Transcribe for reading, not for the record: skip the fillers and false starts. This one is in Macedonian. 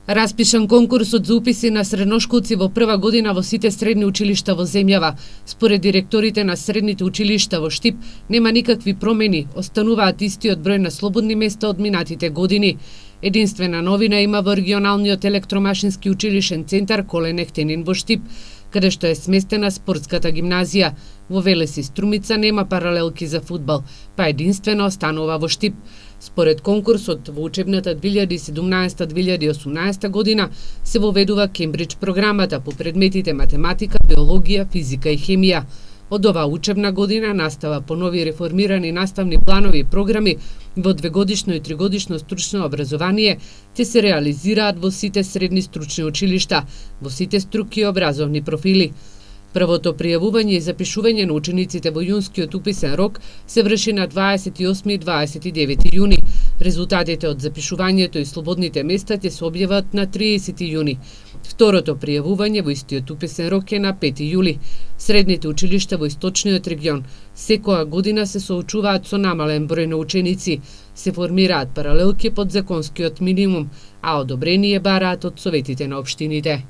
Распишан конкурсот за уписи на средношколци во прва година во сите средни училишта во земјава. Според директорите на средните училишта во Штип нема никакви промени, остануваат истиот број на слободни места од минатите години. Единствена новина има во регионалниот електромашински училишен центар Колен Ехтенин во Штип, каде што е сместена спортската гимназија. Во Велес и Струмица нема паралелки за фудбал, па единствено останува во Штип. Според конкурсот во учебната 2017-2018 година се воведува Кембридж програмата по предметите математика, биологија, физика и хемија. Од оваа учебна година настава по нови реформирани наставни планови и програми во двегодишно и тригодишно стручно образование ќе се реализираат во сите средни стручни училишта, во сите струки и образовни профили. Првото пријавување и запишување на учениците во јунскиот уписен рок се врши на 28 и 29 јуни. Резултатите од запишувањето и слободните места ќе се објават на 30 јуни. Второто пријавување во истиот уписен рок е на 5 јули. Средните училишта во источниот регион секоја година се соочуваат со намален број на ученици, се формираат паралелки под законскиот минимум, а одобрение бараат од советите на општините.